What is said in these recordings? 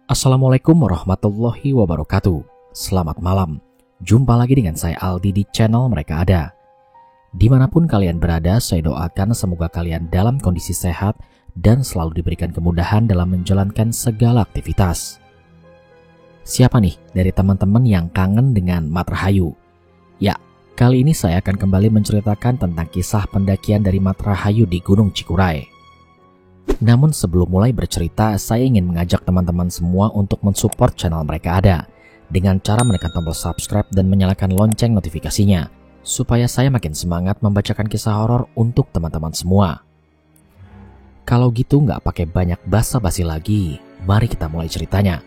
Assalamualaikum warahmatullahi wabarakatuh. Selamat malam. Jumpa lagi dengan saya Aldi di channel Mereka Ada. Dimanapun kalian berada, saya doakan semoga kalian dalam kondisi sehat dan selalu diberikan kemudahan dalam menjalankan segala aktivitas. Siapa nih dari teman-teman yang kangen dengan Mat Rahayu? Ya, kali ini saya akan kembali menceritakan tentang kisah pendakian dari Mat Rahayu di Gunung Cikuray. Namun sebelum mulai bercerita, saya ingin mengajak teman-teman semua untuk mensupport channel Mereka Ada dengan cara menekan tombol subscribe dan menyalakan lonceng notifikasinya, supaya saya makin semangat membacakan kisah horor untuk teman-teman semua. Kalau gitu nggak pakai banyak basa-basi lagi, mari kita mulai ceritanya.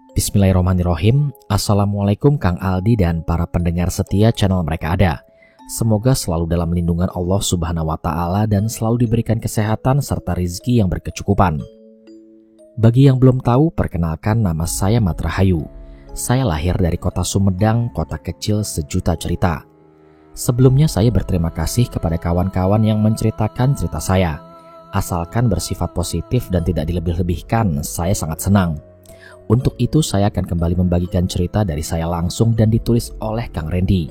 Bismillahirrahmanirrahim. Assalamualaikum Kang Aldi dan para pendengar setia channel Mereka Ada. Semoga selalu dalam lindungan Allah Subhanahu wa Ta'ala dan selalu diberikan kesehatan serta rizki yang berkecukupan. Bagi yang belum tahu, perkenalkan, nama saya Mat Rahayu. Saya lahir dari kota Sumedang, kota kecil sejuta cerita. Sebelumnya saya berterima kasih kepada kawan-kawan yang menceritakan cerita saya. Asalkan bersifat positif dan tidak dilebih-lebihkan, saya sangat senang. Untuk itu saya akan kembali membagikan cerita dari saya langsung dan ditulis oleh Kang Randy.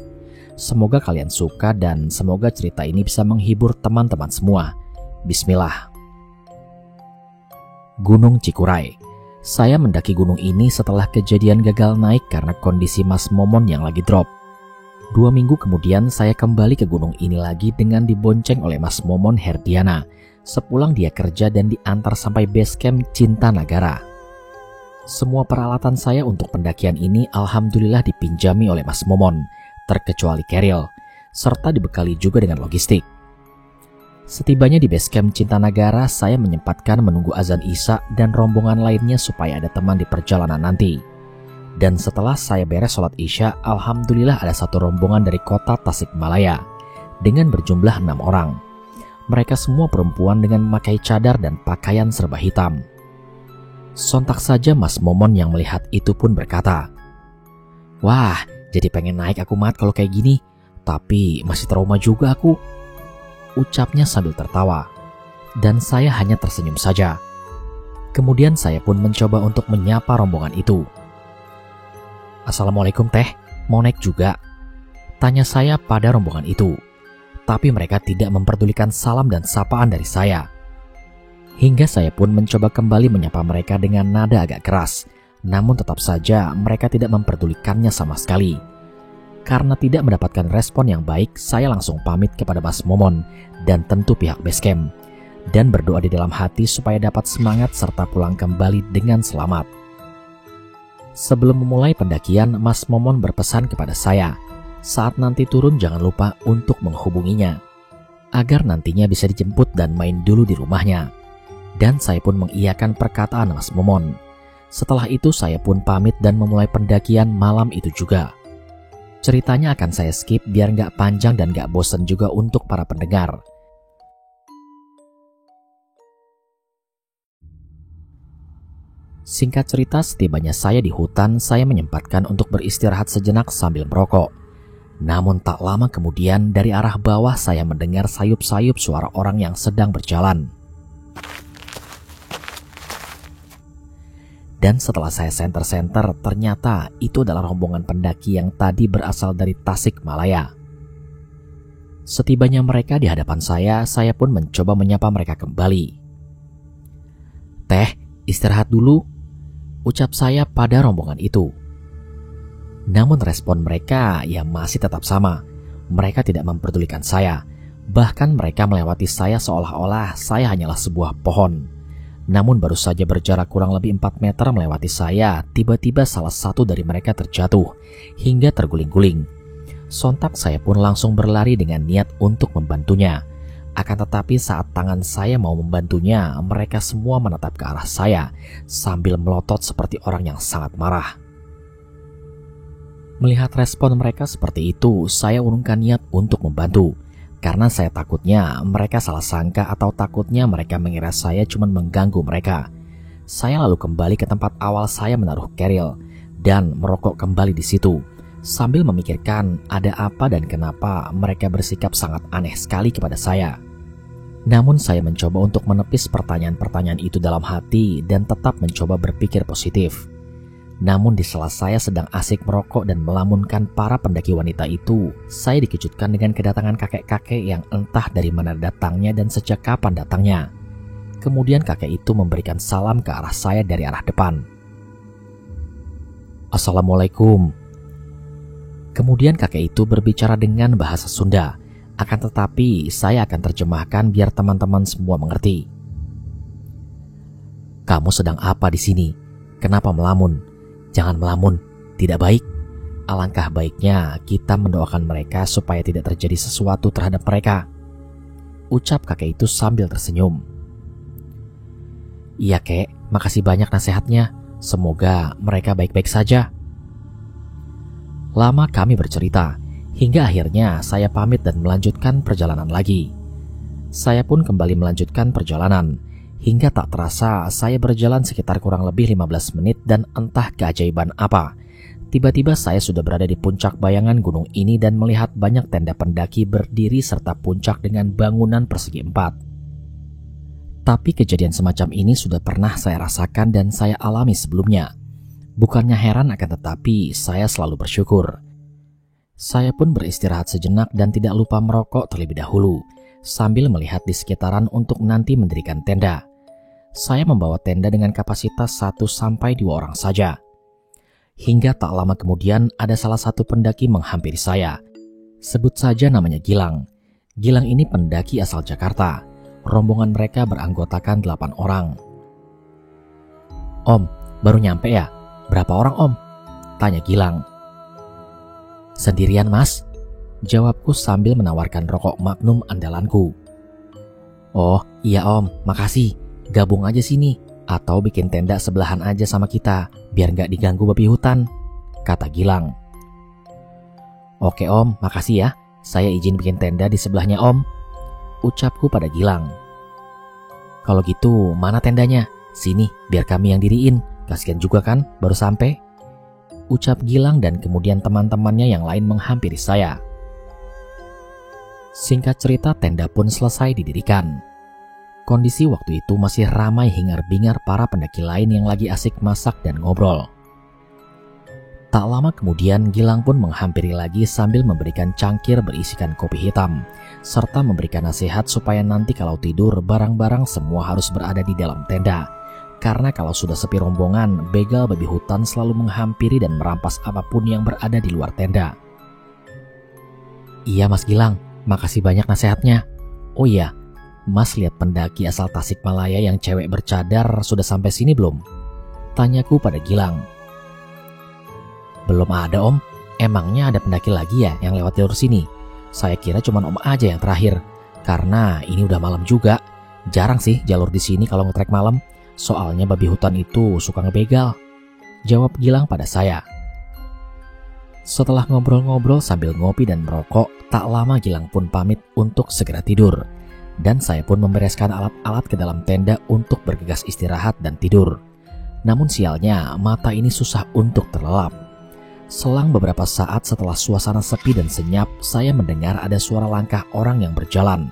Semoga kalian suka dan semoga cerita ini bisa menghibur teman-teman semua. Bismillah. Gunung Cikuray. Saya mendaki gunung ini setelah kejadian gagal naik karena kondisi Mas Momon yang lagi drop. 2 minggu kemudian saya kembali ke gunung ini lagi dengan dibonceng oleh Mas Momon Herdiana. Sepulang dia kerja dan diantar sampai base camp Cinta Nagara. Semua peralatan saya untuk pendakian ini alhamdulillah dipinjami oleh Mas Momon, terkecuali keril, serta dibekali juga dengan logistik. Setibanya di base camp Cinta Nagara, saya menyempatkan menunggu azan Isya dan rombongan lainnya supaya ada teman di perjalanan nanti. Dan setelah saya beres sholat Isya, alhamdulillah ada satu rombongan dari kota Tasikmalaya dengan berjumlah 6 orang. Mereka semua perempuan dengan memakai cadar dan pakaian serba hitam. Sontak saja Mas Momon yang melihat itu pun berkata, "Wah, jadi pengen naik aku Mat kalau kayak gini, tapi masih trauma juga aku," ucapnya sambil tertawa. Dan saya hanya tersenyum saja. Kemudian saya pun mencoba untuk menyapa rombongan itu. "Assalamualaikum teh, mau naik juga?" tanya saya pada rombongan itu. Tapi mereka tidak memperdulikan salam dan sapaan dari saya. Hingga saya pun mencoba kembali menyapa mereka dengan nada agak keras. Namun tetap saja mereka tidak memperdulikannya sama sekali. Karena tidak mendapatkan respon yang baik, saya langsung pamit kepada Mas Momon dan tentu pihak basecamp. Dan berdoa di dalam hati supaya dapat semangat serta pulang kembali dengan selamat. Sebelum memulai pendakian, Mas Momon berpesan kepada saya, saat nanti turun jangan lupa untuk menghubunginya, agar nantinya bisa dijemput dan main dulu di rumahnya. Dan saya pun mengiyakan perkataan Mas Momon. Setelah itu saya pun pamit dan memulai pendakian malam itu juga. Ceritanya akan saya skip biar nggak panjang dan nggak bosan juga untuk para pendengar. Singkat cerita, setibanya saya di hutan, saya menyempatkan untuk beristirahat sejenak sambil merokok. Namun tak lama kemudian dari arah bawah saya mendengar sayup-sayup suara orang yang sedang berjalan. Dan setelah saya senter-senter, ternyata itu adalah rombongan pendaki yang tadi berasal dari Tasikmalaya. Setibanya mereka di hadapan saya pun mencoba menyapa mereka kembali. "Teh, istirahat dulu," ucap saya pada rombongan itu. Namun respon mereka ya masih tetap sama. Mereka tidak memperdulikan saya. Bahkan mereka melewati saya seolah-olah saya hanyalah sebuah pohon. Namun baru saja berjarak kurang lebih 4 meter melewati saya, tiba-tiba salah satu dari mereka terjatuh hingga terguling-guling. Sontak saya pun langsung berlari dengan niat untuk membantunya. Akan tetapi saat tangan saya mau membantunya, mereka semua menatap ke arah saya sambil melotot seperti orang yang sangat marah. Melihat respon mereka seperti itu, saya urungkan niat untuk membantu. Karena saya takutnya mereka salah sangka atau takutnya mereka mengira saya cuma mengganggu mereka. Saya lalu kembali ke tempat awal saya menaruh keril dan merokok kembali di situ. sambil memikirkan ada apa dan kenapa mereka bersikap sangat aneh sekali kepada saya. Namun saya mencoba untuk menepis pertanyaan-pertanyaan itu dalam hati dan tetap mencoba berpikir positif. Namun di sela saya sedang asik merokok dan melamunkan para pendaki wanita itu, saya dikejutkan dengan kedatangan kakek-kakek yang entah dari mana datangnya dan sejak kapan datangnya. Kemudian kakek itu memberikan salam ke arah saya dari arah depan. "Assalamualaikum." Kemudian kakek itu berbicara dengan bahasa Sunda, akan tetapi saya akan terjemahkan biar teman-teman semua mengerti. "Kamu sedang apa di sini? Kenapa melamun? Jangan melamun, tidak baik. Alangkah baiknya kita mendoakan mereka supaya tidak terjadi sesuatu terhadap mereka," ucap kakek itu sambil tersenyum. "Iya kek, makasih banyak nasihatnya. Semoga mereka baik-baik saja." Lama kami bercerita, hingga akhirnya saya pamit dan melanjutkan perjalanan lagi. Saya pun kembali melanjutkan perjalanan, hingga tak terasa saya berjalan sekitar kurang lebih 15 menit dan entah keajaiban apa. Tiba-tiba saya sudah berada di puncak bayangan gunung ini dan melihat banyak tenda pendaki berdiri serta puncak dengan bangunan persegi 4. Tapi kejadian semacam ini sudah pernah saya rasakan dan saya alami sebelumnya. Bukannya heran, akan tetapi saya selalu bersyukur. Saya pun beristirahat sejenak dan tidak lupa merokok terlebih dahulu, sambil melihat di sekitaran untuk nanti mendirikan tenda. Saya membawa tenda dengan kapasitas 1-2 orang saja. Hingga tak lama kemudian ada salah satu pendaki menghampiri saya. Sebut saja namanya Gilang. Gilang ini pendaki asal Jakarta. Rombongan mereka beranggotakan 8 orang. "Om, baru nyampe ya? Berapa orang, Om?" tanya Gilang. "Sendirian, Mas," jawabku sambil menawarkan rokok Magnum andalanku. "Oh iya Om, makasih. Gabung aja sini, atau bikin tenda sebelahan aja sama kita, biar nggak diganggu babi hutan," kata Gilang. "Oke Om, makasih ya. Saya izin bikin tenda di sebelahnya Om," ucapku pada Gilang. "Kalau gitu mana tendanya? Sini, biar kami yang diriin. Kasian juga kan, baru sampai," ucap Gilang dan kemudian teman-temannya yang lain menghampiri saya. Singkat cerita, tenda pun selesai didirikan. Kondisi waktu itu masih ramai hingar-bingar para pendaki lain yang lagi asik masak dan ngobrol. Tak lama kemudian Gilang pun menghampiri lagi sambil memberikan cangkir berisikan kopi hitam, serta memberikan nasihat supaya nanti kalau tidur barang-barang semua harus berada di dalam tenda. Karena kalau sudah sepi rombongan, begal babi hutan selalu menghampiri dan merampas apapun yang berada di luar tenda. "Iya Mas Gilang, makasih banyak nasihatnya. Oh iya, Mas lihat pendaki asal Tasikmalaya yang cewek bercadar sudah sampai sini belum?" tanyaku pada Gilang. "Belum ada Om, emangnya ada pendaki lagi ya yang lewat jalur sini? Saya kira cuma Om aja yang terakhir, karena ini udah malam juga. Jarang sih jalur di sini kalau ngetrek malam. Soalnya babi hutan itu suka ngebegal," jawab Gilang pada saya. Setelah ngobrol-ngobrol sambil ngopi dan merokok, tak lama Gilang pun pamit untuk segera tidur. Dan saya pun membereskan alat-alat ke dalam tenda untuk bergegas istirahat dan tidur. Namun sialnya, mata ini susah untuk terlelap. Selang beberapa saat setelah suasana sepi dan senyap, saya mendengar ada suara langkah orang yang berjalan.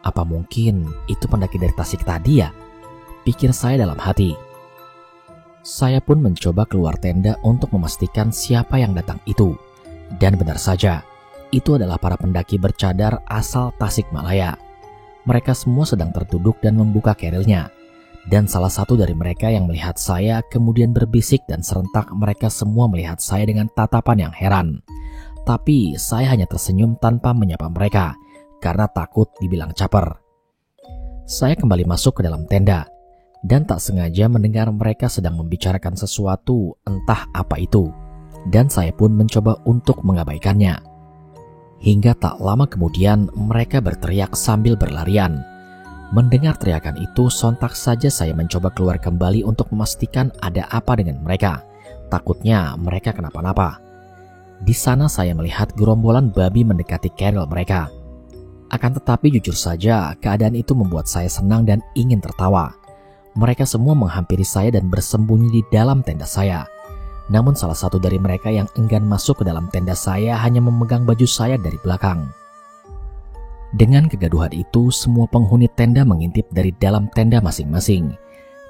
Apa mungkin itu pendaki dari Tasik tadi ya? Pikir saya dalam hati. Saya pun mencoba keluar tenda untuk memastikan siapa yang datang itu. Dan benar saja, itu adalah para pendaki bercadar asal Tasikmalaya. Mereka semua sedang terduduk dan membuka kerilnya. Dan salah satu dari mereka yang melihat saya kemudian berbisik dan serentak mereka semua melihat saya dengan tatapan yang heran. Tapi saya hanya tersenyum tanpa menyapa mereka, karena takut dibilang caper. Saya kembali masuk ke dalam tenda. Dan tak sengaja mendengar mereka sedang membicarakan sesuatu, entah apa itu. Dan saya pun mencoba untuk mengabaikannya. Hingga tak lama kemudian mereka berteriak sambil berlarian. Mendengar teriakan itu, sontak saja saya mencoba keluar kembali untuk memastikan ada apa dengan mereka. Takutnya mereka kenapa-napa. Di sana saya melihat gerombolan babi mendekati keril mereka. Akan tetapi jujur saja, keadaan itu membuat saya senang dan ingin tertawa. Mereka semua menghampiri saya dan bersembunyi di dalam tenda saya. Namun salah satu dari mereka yang enggan masuk ke dalam tenda saya hanya memegang baju saya dari belakang. Dengan kegaduhan itu, semua penghuni tenda mengintip dari dalam tenda masing-masing.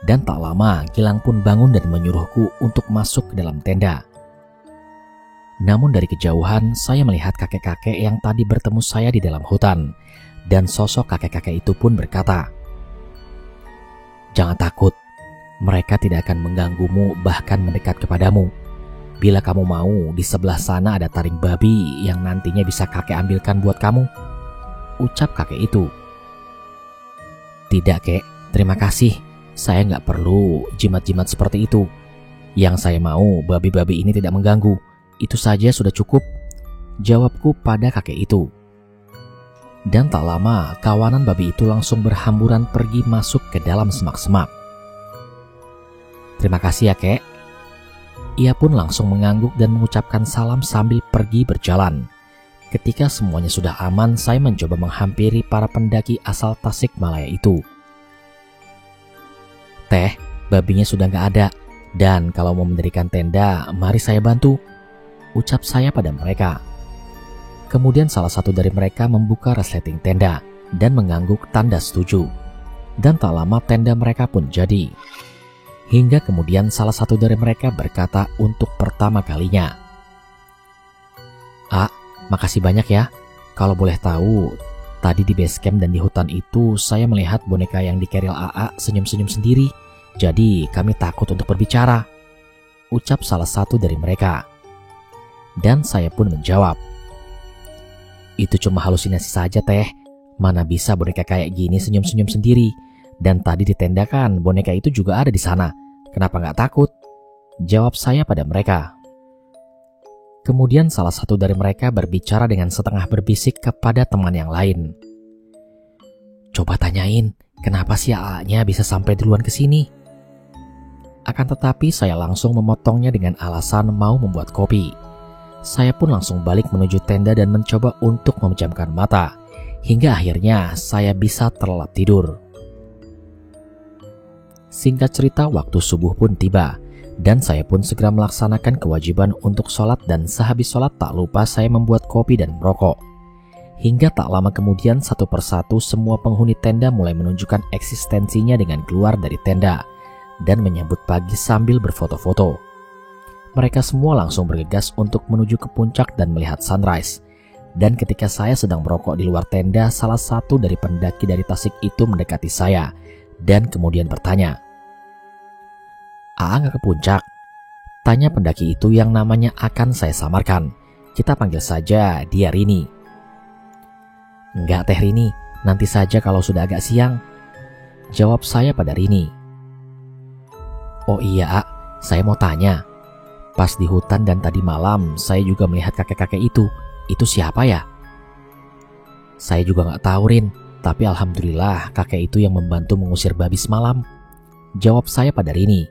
Dan tak lama, Gilang pun bangun dan menyuruhku untuk masuk ke dalam tenda. Namun dari kejauhan, saya melihat kakek-kakek yang tadi bertemu saya di dalam hutan. Dan sosok kakek-kakek itu pun berkata, "Jangan takut, mereka tidak akan mengganggumu bahkan mendekat kepadamu. Bila kamu mau, di sebelah sana ada taring babi yang nantinya bisa kakek ambilkan buat kamu," ucap kakek itu. "Tidak, kek, terima kasih. Saya nggak perlu jimat-jimat seperti itu. Yang saya mau, babi-babi ini tidak mengganggu. Itu saja sudah cukup," jawabku pada kakek itu. Dan tak lama, kawanan babi itu langsung berhamburan pergi masuk ke dalam semak-semak. "Terima kasih ya, kek." Ia pun langsung mengangguk dan mengucapkan salam sambil pergi berjalan. Ketika semuanya sudah aman, saya mencoba menghampiri para pendaki asal Tasikmalaya itu. "Teh, babinya sudah nggak ada. Dan kalau mau mendirikan tenda, mari saya bantu," ucap saya pada mereka. Kemudian salah satu dari mereka membuka resleting tenda dan mengangguk tanda setuju. Dan tak lama tenda mereka pun jadi. Hingga kemudian salah satu dari mereka berkata untuk pertama kalinya, "A, makasih banyak ya. Kalau boleh tahu, tadi di base camp dan di hutan itu saya melihat boneka yang di keril AA senyum-senyum sendiri. Jadi kami takut untuk berbicara," ucap salah satu dari mereka. Dan saya pun menjawab, "Itu cuma halusinasi saja, Teh. Mana bisa boneka kayak gini senyum-senyum sendiri. Dan tadi di tenda kan boneka itu juga ada di sana. Kenapa nggak takut?" jawab saya pada mereka. Kemudian salah satu dari mereka berbicara dengan setengah berbisik kepada teman yang lain. "Coba tanyain, kenapa si AA-nya bisa sampai duluan ke sini?" Akan tetapi saya langsung memotongnya dengan alasan mau membuat kopi. Saya pun langsung balik menuju tenda dan mencoba untuk memejamkan mata. Hingga akhirnya saya bisa terlelap tidur. Singkat cerita, waktu subuh pun tiba. Dan saya pun segera melaksanakan kewajiban untuk sholat, dan sehabis sholat tak lupa saya membuat kopi dan merokok. Hingga tak lama kemudian satu persatu semua penghuni tenda mulai menunjukkan eksistensinya dengan keluar dari tenda dan menyambut pagi sambil berfoto-foto. Mereka semua langsung bergegas untuk menuju ke puncak dan melihat sunrise. Dan ketika saya sedang merokok di luar tenda, salah satu dari pendaki dari Tasik itu mendekati saya dan kemudian bertanya, "AA nggak ke puncak?" tanya pendaki itu yang namanya akan saya samarkan. Kita panggil saja dia Rini. "Enggak, Teh Rini, nanti saja kalau sudah agak siang," jawab saya pada Rini. "Oh iya, A, saya mau tanya. Pas di hutan dan tadi malam saya juga melihat kakek-kakek itu. Itu siapa ya?" "Saya juga nggak tahu, Rin, tapi alhamdulillah kakek itu yang membantu mengusir babi semalam," jawab saya pada Rini.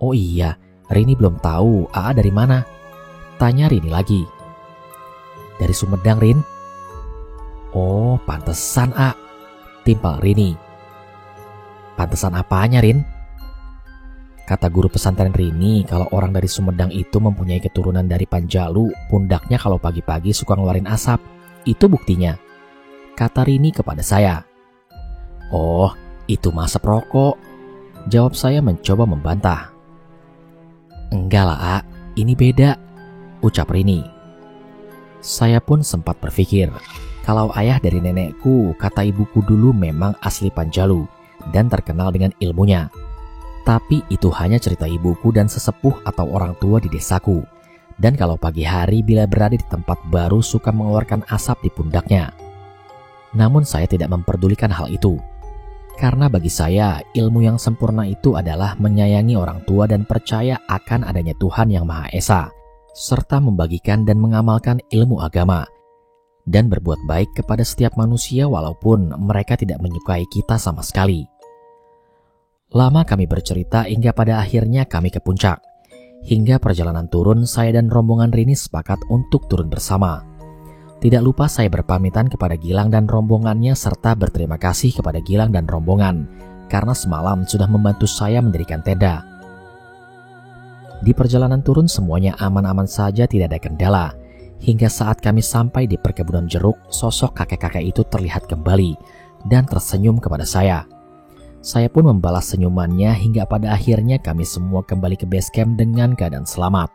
"Oh iya, Rini belum tahu AA dari mana?" tanya Rini lagi. "Dari Sumedang, Rin." "Oh, pantesan, A," timpal Rini. "Pantesan apanya, Rin?" "Kata guru pesantren Rini kalau orang dari Sumedang itu mempunyai keturunan dari Panjalu, pundaknya kalau pagi-pagi suka ngeluarin asap. Itu buktinya," kata Rini kepada saya. "Oh, itu mah asap rokok," jawab saya mencoba membantah. "Enggak lah, A, ini beda," ucap Rini. Saya pun sempat berpikir, kalau ayah dari nenekku, kata ibuku dulu, memang asli Panjalu dan terkenal dengan ilmunya. Tapi itu hanya cerita ibuku dan sesepuh atau orang tua di desaku. Dan kalau pagi hari bila berada di tempat baru suka mengeluarkan asap di pundaknya. Namun saya tidak memperdulikan hal itu. Karena bagi saya, ilmu yang sempurna itu adalah menyayangi orang tua dan percaya akan adanya Tuhan yang Maha Esa, serta membagikan dan mengamalkan ilmu agama, dan berbuat baik kepada setiap manusia walaupun mereka tidak menyukai kita sama sekali. Lama kami bercerita hingga pada akhirnya kami ke puncak. Hingga perjalanan turun, saya dan rombongan Rini sepakat untuk turun bersama. Tidak lupa saya berpamitan kepada Gilang dan rombongannya serta berterima kasih kepada Gilang dan rombongan karena semalam sudah membantu saya mendirikan tenda. Di perjalanan turun semuanya aman-aman saja, tidak ada kendala. Hingga saat kami sampai di perkebunan jeruk, sosok kakek-kakek itu terlihat kembali dan tersenyum kepada saya. Saya pun membalas senyumannya hingga pada akhirnya kami semua kembali ke base camp dengan keadaan selamat.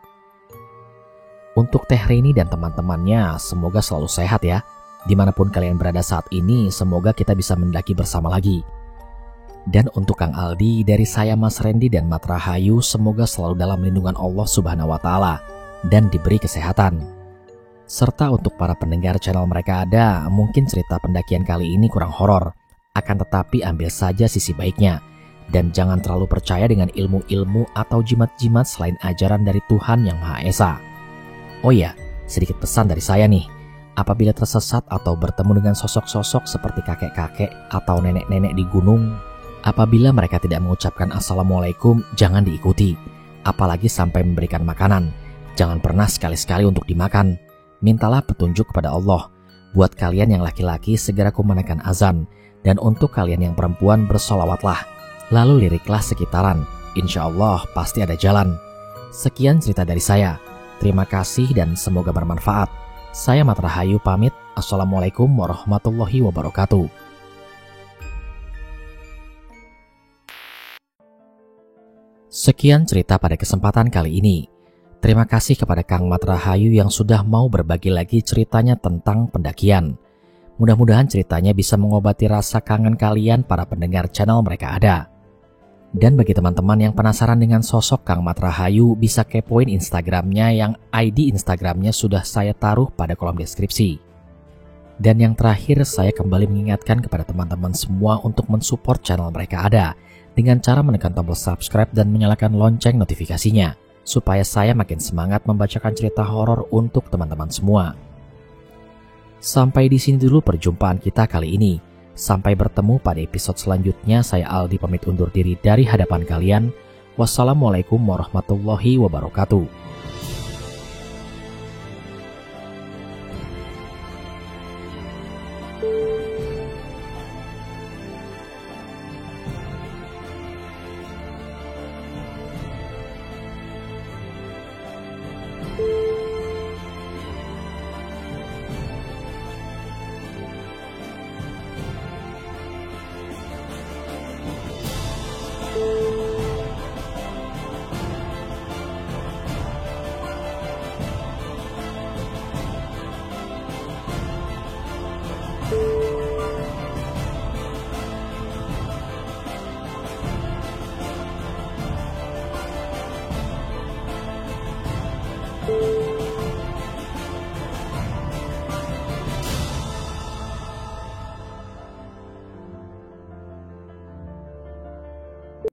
Untuk Teh Rini dan teman-temannya, semoga selalu sehat ya. Dimanapun kalian berada saat ini, semoga kita bisa mendaki bersama lagi. Dan untuk Kang Aldi, dari saya Mas Randy dan Mat Rahayu, semoga selalu dalam lindungan Allah Subhanahu wa Ta'ala dan diberi kesehatan. Serta untuk para pendengar channel Mereka Ada, mungkin cerita pendakian kali ini kurang horor, akan tetapi ambil saja sisi baiknya. Dan jangan terlalu percaya dengan ilmu-ilmu atau jimat-jimat selain ajaran dari Tuhan Yang Maha Esa. Oh ya, sedikit pesan dari saya nih. Apabila tersesat atau bertemu dengan sosok-sosok seperti kakek-kakek atau nenek-nenek di gunung, apabila mereka tidak mengucapkan Assalamualaikum, jangan diikuti. Apalagi sampai memberikan makanan. Jangan pernah sekali-sekali untuk dimakan. Mintalah petunjuk kepada Allah. Buat kalian yang laki-laki, segera kumandangkan azan. Dan untuk kalian yang perempuan, bersolawatlah. Lalu liriklah sekitaran. Insya Allah pasti ada jalan. Sekian cerita dari saya. Terima kasih dan semoga bermanfaat. Saya Mat Rahayu pamit. Assalamualaikum warahmatullahi wabarakatuh. Sekian cerita pada kesempatan kali ini. Terima kasih kepada Kang Mat Rahayu yang sudah mau berbagi lagi ceritanya tentang pendakian. Mudah-mudahan ceritanya bisa mengobati rasa kangen kalian para pendengar channel Mereka Ada. Dan bagi teman-teman yang penasaran dengan sosok Kang Mat Rahayu, bisa kepoin Instagramnya yang ID Instagramnya sudah saya taruh pada kolom deskripsi. Dan yang terakhir, saya kembali mengingatkan kepada teman-teman semua untuk mensupport channel Mereka Ada dengan cara menekan tombol subscribe dan menyalakan lonceng notifikasinya, supaya saya makin semangat membacakan cerita horor untuk teman-teman semua. Sampai di sini dulu perjumpaan kita kali ini. Sampai bertemu pada episode selanjutnya. Saya Aldi pamit undur diri dari hadapan kalian. Wassalamualaikum warahmatullahi wabarakatuh.